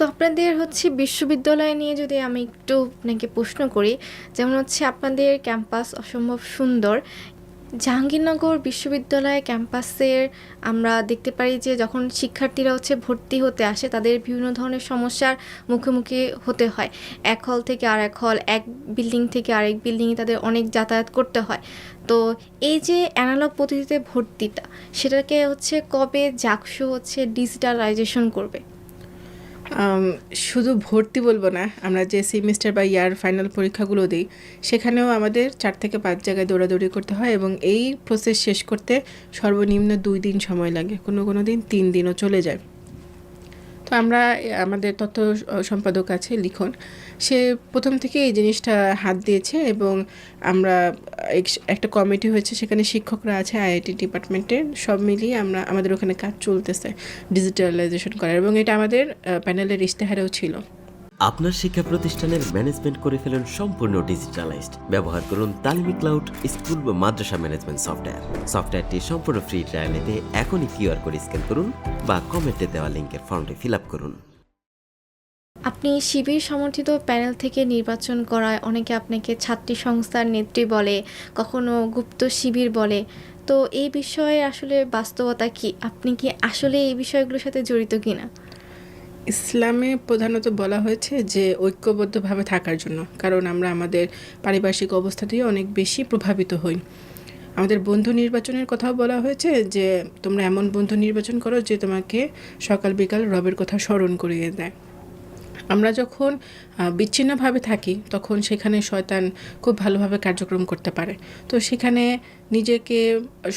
তো আপনাদের হচ্ছে বিশ্ববিদ্যালয় নিয়ে যদি আমি একটু আপনাকে প্রশ্ন করি, যেমন হচ্ছে আপনাদের ক্যাম্পাস অসম্ভব সুন্দর। জাহাঙ্গীরনগর বিশ্ববিদ্যালয় ক্যাম্পাসের আমরা দেখতে পারি যে যখন শিক্ষার্থীরা হচ্ছে ভর্তি হতে আসে তাদের বিভিন্ন ধরনের সমস্যার মুখোমুখি হতে হয়। এক হল থেকে আরেক হল, এক বিল্ডিং থেকে আরেক বিল্ডিংয়ে তাদের অনেক যাতায়াত করতে হয়। তো এই যে অ্যানালগ পদ্ধতিতে ভর্তিটা, সেটাকে হচ্ছে কবে জাকসু হচ্ছে ডিজিটালাইজেশন করবে? আম, শুধু ভর্তি বলবো না, আমরা যে সেমিস্টার বা ইয়ার ফাইনাল পরীক্ষাগুলো দিই সেখানেও আমাদের 4 থেকে 5 জায়গায় দৌড়াদৌড়ি করতে হয় এবং এই প্রসেস শেষ করতে সর্বনিম্ন 2 দিন সময় লাগে, কোনো কোনো দিন 3 দিনও চলে যায়। তো আমরা আমাদের তথ্য সম্পাদক আছে লিখন, সে প্রথম থেকে এই জিনিসটা হাত দিয়েছে এবং আমরা একটা কমিটি হয়েছে, সেখানে শিক্ষকরা আছে আইআইটি ডিপার্টমেন্টের, সব মিলিয়ে আমাদের ওখানে কাজ চলতেছে ডিজিটালাইজেশন করার, এবং এটা আমাদের প্যানেলের ইশতেহারেও ছিল। আপনার শিক্ষা প্রতিষ্ঠানের ম্যানেজমেন্ট করে ফেলুন সম্পূর্ণ ডিজিটালাইজড। ব্যবহার করুন তালিমি ক্লাউড স্কুল বা মাদ্রাসা ম্যানেজমেন্ট সফটওয়্যার। সফটওয়্যারটি সম্পূর্ণ ফ্রি ট্রায়াল নিতে এখনই কিউআর কোড স্ক্যান করুন বা কমেন্টে দেওয়া লিঙ্কের ফর্মটি ফিল আপ করুন। আপনি শিবির সমর্থিত প্যানেল থেকে নির্বাচন করায় অনেকে আপনাকে ছাত্রী সংস্থার নেত্রী বলে, কখনো গুপ্ত শিবির বলে। তো এই বিষয়ে আসলে বাস্তবতা কি? আপনি কি আসলে এই বিষয়গুলোর সাথে জড়িত কিনা? ইসলামে প্রধানত বলা হয়েছে যে ঐক্যবদ্ধভাবে থাকার জন্য, কারণ আমরা আমাদের পারিপার্শ্বিক অবস্থা দিয়ে অনেক বেশি প্রভাবিত হই। আমাদের বন্ধু নির্বাচনের কথাও বলা হয়েছে যে তোমরা এমন বন্ধু নির্বাচন করো যে তোমাকে সকাল বিকাল রবের কথা স্মরণ করিয়ে দেয়। আমরা যখন বিচ্ছিন্নভাবে থাকি তখন সেখানে শয়তান খুব ভালোভাবে কার্যক্রম করতে পারে। তো সেখানে নিজেকে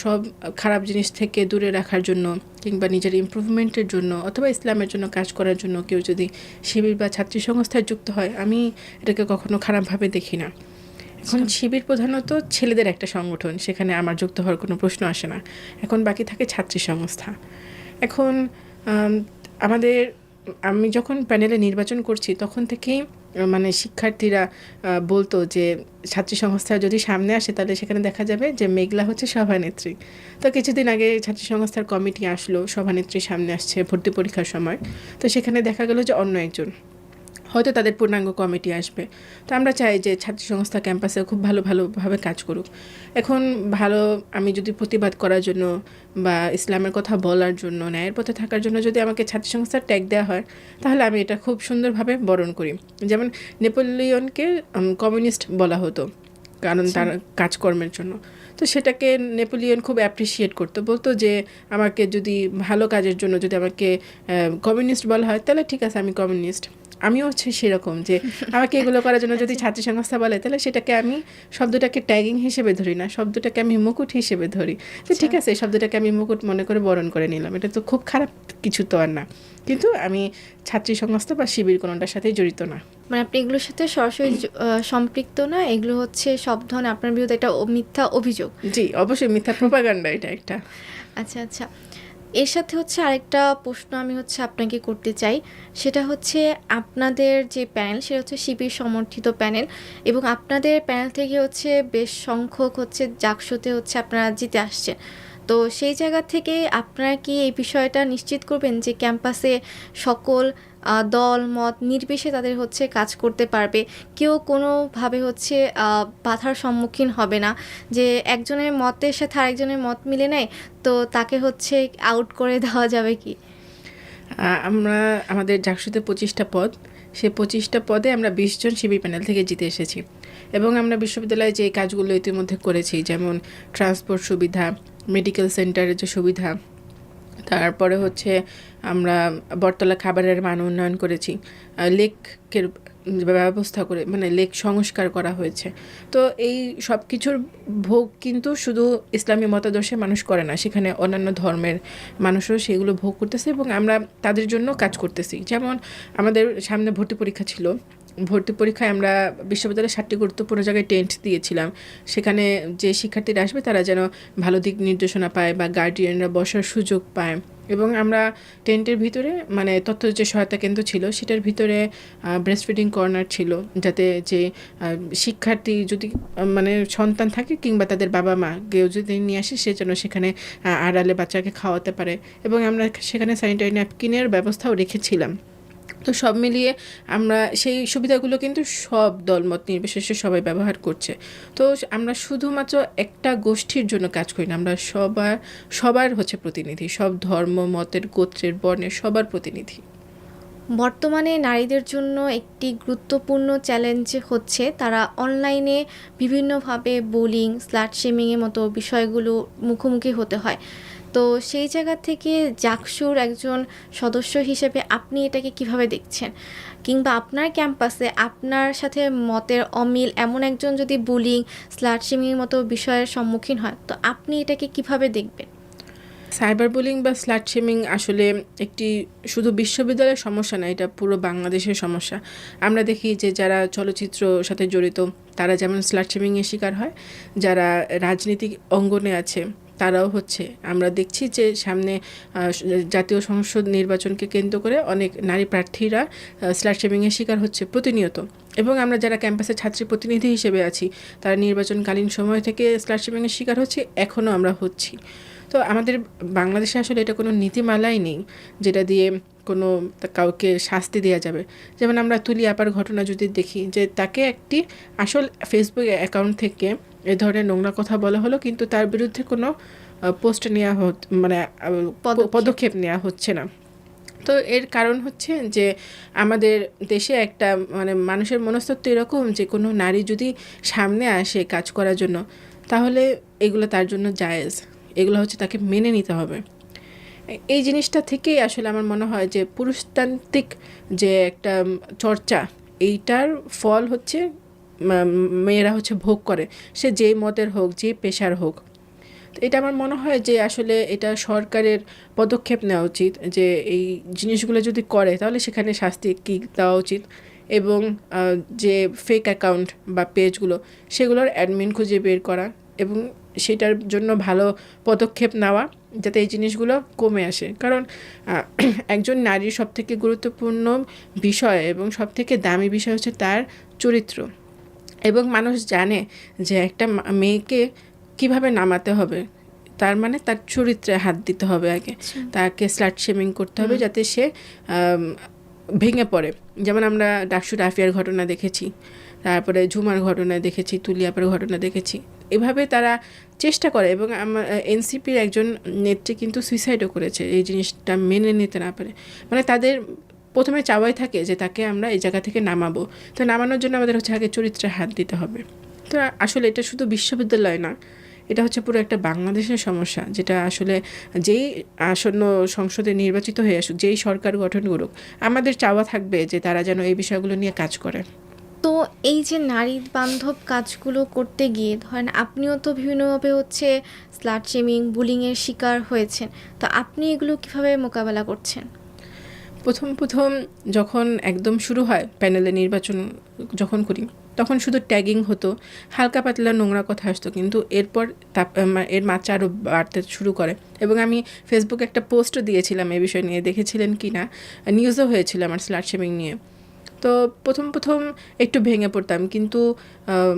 সব খারাপ জিনিস থেকে দূরে রাখার জন্য কিংবা নিজের ইমপ্রুভমেন্টের জন্য অথবা ইসলামের জন্য কাজ করার জন্য কেউ যদি শিবির বা ছাত্রী সংস্থায় যুক্ত হয়, আমি এটাকে কখনো খারাপভাবে দেখি না। এখন শিবির প্রধানত ছেলেদের একটা সংগঠন, সেখানে আমার যুক্ত হওয়ার কোনো প্রশ্ন আসে না। এখন বাকি থাকে ছাত্রী সংস্থা। এখন আমাদের আমি যখন প্যানেলে নির্বাচন করছি তখন থেকেই মানে শিক্ষার্থীরা বলতো যে ছাত্রী সংস্থা যদি সামনে আসে তাহলে সেখানে দেখা যাবে যে মেঘলা হচ্ছে সভানেত্রী। তো কিছুদিন আগে ছাত্রী সংস্থার কমিটি আসলো, সভানেত্রী সামনে আসছে ভর্তি পরীক্ষার সময়। তো সেখানে দেখা গেল যে অন্য একজন, হয়তো তাদের পূর্ণাঙ্গ কমিটি আসবে। তো আমরা চাই যে ছাত্রী সংস্থা ক্যাম্পাসে খুব ভালোভাবে কাজ করুক। এখন ভালো, আমি যদি প্রতিবাদ করার জন্য বা ইসলামের কথা বলার জন্য, ন্যায়ের পথে থাকার জন্য যদি আমাকে ছাত্রী সংস্থার ট্যাগ দেওয়া হয়, তাহলে আমি এটা খুব সুন্দরভাবে বরণ করি। যেমন নেপোলিয়নকে কমিউনিস্ট বলা হতো কারণ তার কাজকর্মের জন্য। তো সেটাকে নেপোলিয়ন খুব অ্যাপ্রিসিয়েট করতো, বলতো যে আমাকে যদি ভালো কাজের জন্য যদি আমাকে কমিউনিস্ট বলা হয় তাহলে ঠিক আছে, আমি কমিউনিস্ট। আমিও হচ্ছে সেরকম যে আমাকে এগুলো করার জন্য যদি ছাত্রী সংস্থা বলে তাহলে সেটাকে আমি শব্দটাকে ট্যাগিং হিসেবে ধরি না, শব্দটাকে আমি মুকুট হিসেবে ধরি। তো ঠিক আছে, এই শব্দটাকে আমি মুকুট মনে করে বরণ করে নিলাম, এটা তো খুব খারাপ কিছু তো আর না। কিন্তু আমি ছাত্রী সংস্থা বা শিবির কোনোটার সাথেই জড়িত না। মানে আপনি এগুলোর সাথে সরাসরি সম্পৃক্ত না, এগুলো হচ্ছে সব ধরনের আপনার বিরুদ্ধে একটা মিথ্যা অভিযোগ। জি, অবশ্যই মিথ্যা প্রোপাগান্ডা এটা একটা। আচ্ছা আচ্ছা, এর সাথে হচ্ছে আরেকটা প্রশ্ন আমি হচ্ছে আপনাকে করতে চাই। সেটা হচ্ছে আপনাদের যে প্যানেল, সেটা হচ্ছে শিবির সমর্থিত প্যানেল, এবং আপনাদের প্যানেল থেকে হচ্ছে বেশ সংখ্যক হচ্ছে জাকসুতে হচ্ছে আপনারা জিতে আসছেন। তো সেই জায়গা থেকে আপনারা কি এই বিষয়টা নিশ্চিত করবেন যে ক্যাম্পাসে সকল দল মত নির্বিশেষে তাদের হচ্ছে কাজ করতে পারবে, কেউ কোনোভাবে হচ্ছে বাধার সম্মুখীন হবে না, যে একজনের মতের সাথে আরেকজনের মত মিলে নেয় তো তাকে হচ্ছে আউট করে দেওয়া যাবে কি? আমরা আমাদের জাকসুতে 25টা পদ, সেই 25টা পদে আমরা 20 জন শিবির প্যানেল থেকে জিতে এসেছি। এবং আমরা বিশ্ববিদ্যালয়ে যে কাজগুলো ইতিমধ্যে করেছি, যেমন ট্রান্সপোর্ট সুবিধা, মেডিকেল সেন্টারের যে সুবিধা, তারপরে হচ্ছে আমরা বটতলা খাবারের মান উন্নয়ন করেছি, লেকের ব্যবস্থা করে মানে লেক সংস্কার করা হয়েছে। তো এই সব কিছুর ভোগ কিন্তু শুধু ইসলামী মতাদর্শের মানুষ করে না, সেখানে অন্যান্য ধর্মের মানুষও সেগুলো ভোগ করতেছে এবং আমরা তাদের জন্য কাজ করতেছি। যেমন আমাদের সামনে ভর্তি পরীক্ষা ছিল, ভর্তি পরীক্ষায় আমরা বিশ্ববিদ্যালয়ের 7টি গুরুত্বপূর্ণ জায়গায় টেন্ট দিয়েছিলাম। সেখানে যে শিক্ষার্থীরা আসবে তারা যেন ভালো দিক নির্দেশনা পায় বা গার্ডিয়ানরা বসার সুযোগ পায়। এবং আমরা টেন্টের ভিতরে মানে তথ্য যে সহায়তা কেন্দ্র ছিল সেটার ভিতরে ব্রেস্ট ফিডিং কর্নার ছিল, যাতে যে শিক্ষার্থী যদি মানে সন্তান থাকে কিংবা তাদের বাবা মা কেউ যদি নিয়ে আসে সে যেন সেখানে আড়ালে বাচ্চাকে খাওয়াতে পারে। এবং আমরা সেখানে স্যানিটারি ন্যাপকিনের ব্যবস্থাও রেখেছিলাম। তো সব মিলিয়ে আমরা সেই সুবিধাগুলো কিন্তু সব দলমত নির্বিশেষে সবাই ব্যবহার করছে। তো আমরা শুধুমাত্র একটা গোষ্ঠীর জন্য কাজ করি না, আমরা সবার হচ্ছে প্রতিনিধি, সব ধর্ম, মতের, গোত্রের, বর্ণের সবার প্রতিনিধি। বর্তমানে নারীদের জন্য একটি গুরুত্বপূর্ণ চ্যালেঞ্জ হচ্ছে তারা অনলাইনে বিভিন্নভাবে বুলিং, স্লাট শেমিংয়ের মতো বিষয়গুলো মুখোমুখি হতে হয়। তো সেই জায়গা থেকে জাকসুর একজন সদস্য হিসেবে আপনি এটাকে কিভাবে দেখছেন? কিংবা আপনার ক্যাম্পাসে আপনার সাথে মতের অমিল এমন একজন যদি বুলিং, স্লাট শেমিংয়ের মতো বিষয়ের সম্মুখীন হয়, তো আপনি এটাকে কিভাবে দেখবেন? সাইবার বুলিং বা স্লাট শেমিং আসলে একটি শুধু বিশ্ববিদ্যালয়ের সমস্যা না, এটা পুরো বাংলাদেশের সমস্যা। আমরা দেখি যে যারা চলচ্চিত্র সাথে জড়িত তারা যেমন স্লাট শেমিংয়ের শিকার হয়, যারা রাজনীতিক অঙ্গনে আছে তারাও হচ্ছে। আমরা দেখছি যে সামনে জাতীয় সংসদ নির্বাচনকে কেন্দ্র করে অনেক নারী প্রার্থীরা স্লাট শেমিংয়ের শিকার হচ্ছে প্রতিনিয়ত। এবং আমরা যারা ক্যাম্পাসে ছাত্রী প্রতিনিধি হিসেবে আছি তারা নির্বাচনকালীন সময় থেকে স্লাট শেমিংয়ের শিকার হচ্ছে, এখনও আমরা হচ্ছি। তো আমাদের বাংলাদেশে আসলে এটা কোনো নীতিমালাই নেই যেটা দিয়ে কোনো কাউকে শাস্তি দেওয়া যাবে। যেমন আমরা তুলি আপার ঘটনা যদি দেখি, যে তাকে একটি আসল ফেসবুক অ্যাকাউন্ট থেকে এ ধরনের নোংরা কথা বলা হলো, কিন্তু তার বিরুদ্ধে কোনো পোস্ট নেওয়া মানে পদক্ষেপ নেওয়া হচ্ছে না। তো এর কারণ হচ্ছে যে আমাদের দেশে একটা মানে মানুষের মনস্তত্ত্ব এরকম যে কোনো নারী যদি সামনে আসে কাজ করার জন্য তাহলে এগুলো তার জন্য জায়েজ, এগুলো হচ্ছে তাকে মেনে নিতে হবে। এই জিনিসটা থেকেই আসলে আমার মনে হয় যে পুরুষতান্ত্রিক যে একটা চর্চা, এইটার ফল হচ্ছে মেয়েরা হচ্ছে ভোগ করে, সে যেই মতের হোক, যে পেশার হোক। তো এটা আমার মনে হয় যে আসলে এটা সরকারের পদক্ষেপ নেওয়া উচিত, যে এই জিনিসগুলো যদি করে তাহলে সেখানে শাস্তি কী দেওয়া উচিত, এবং যে ফেক অ্যাকাউন্ট বা পেজগুলো সেগুলোর অ্যাডমিন খুঁজে বের করা এবং সেটার জন্য ভালো পদক্ষেপ নেওয়া যাতে এই জিনিসগুলো কমে আসে। কারণ একজন নারীর সবথেকে গুরুত্বপূর্ণ বিষয় এবং সবথেকে দামি বিষয় হচ্ছে তার চরিত্র। এবং মানুষ জানে যে একটা মেয়েকে কিভাবে নামাতে হবে, তার মানে তার চরিত্রে হাত দিতে হবে আগে, তাকে স্লাট শেমিং করতে হবে যাতে সে ভেঙে পড়ে। যেমন আমরা ডাকসু রাফিয়ার ঘটনা দেখেছি, তারপরে ঝুমার ঘটনা দেখেছি, তুলিয়াপার ঘটনা দেখেছি। এভাবে তারা চেষ্টা করে, এবং আমার এনসিপির একজন নেত্রী কিন্তু সুইসাইডও করেছে এই জিনিসটা মেনে নিতে না পারে। মানে তাদের প্রথমে চাওয়াই থাকে যে তাকে আমরা এই জায়গা থেকে নামাবো, তো নামানোর জন্য আমাদের হচ্ছে আগে চরিত্রে হাত দিতে হবে। তো আসলে এটা শুধু বিশ্ববিদ্যালয় না, এটা হচ্ছে পুরো একটা বাংলাদেশের সমস্যা, যেটা আসলে যেই আসন্ন সংসদে নির্বাচিত হয়ে আসুক, যেই সরকার গঠন করুক, আমাদের চাওয়া থাকবে যে তারা যেন এই বিষয়গুলো নিয়ে কাজ করে। তো এই যে নারী বান্ধব কাজগুলো করতে গিয়ে ধরেন আপনিও তো বিভিন্নভাবে হচ্ছে স্লাট শেমিং, বুলিংয়ের শিকার হয়েছেন, তো আপনি এগুলো কিভাবে মোকাবেলা করছেন? প্রথম যখন একদম শুরু হয় প্যানেলে নির্বাচন যখন করি, তখন শুধু ট্যাগিং হতো, হালকা পাতলা নোংরা কথা আসতো, কিন্তু এরপর এর মাত্রা আরও বাড়তে শুরু করে। এবং আমি ফেসবুকে একটা পোস্টও দিয়েছিলাম এই বিষয় নিয়ে, দেখেছিলেন কি না, নিউজও হয়েছিল আমার স্লাট শেমিং নিয়ে। তো প্রথম একটু ভেঙে পড়তাম, কিন্তু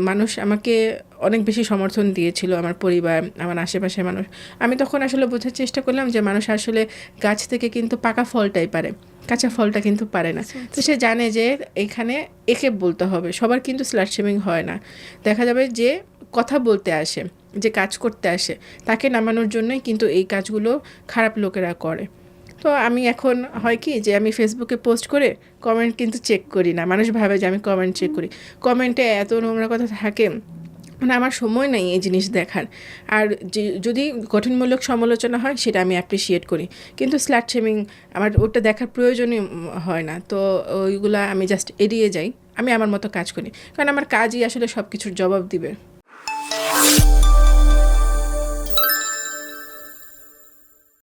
মানুষ আমাকে অনেক বেশি সমর্থন দিয়েছিল, আমার পরিবার, আমার আশেপাশের মানুষ। আমি তখন আসলে বোঝার চেষ্টা করলাম যে মানুষ আসলে গাছ থেকে কিন্তু পাকা ফলটাই পারে, কাঁচা ফলটা কিন্তু পারে না। তো সে জানে যে এখানে একে বলতে হবে, সবার কিন্তু স্লাট শেমিং হয় না। দেখা যাবে যে কথা বলতে আসে, যে কাজ করতে আসে, তাকে নামানোর জন্যই কিন্তু এই কাজগুলো খারাপ লোকেরা করে। তো আমি এখন হয় কি যে আমি ফেসবুকে পোস্ট করে কমেন্ট কিন্তু চেক করি না, মানুষ ভাবে যে আমি কমেন্ট চেক করি, কমেন্টে এত নোংরা কথা থাকে, মানে আমার সময় নেই এই জিনিস দেখার। আর যদি গঠনমূলক সমালোচনা হয় সেটা আমি অ্যাপ্রিসিয়েট করি, কিন্তু স্লাট শেমিং আমার ওটা দেখার প্রয়োজনই হয় না। তো ওইগুলা আমি জাস্ট এড়িয়ে যাই, আমি আমার মতো কাজ করি, কারণ আমার কাজই আসলে সব কিছুর জবাব দিবে।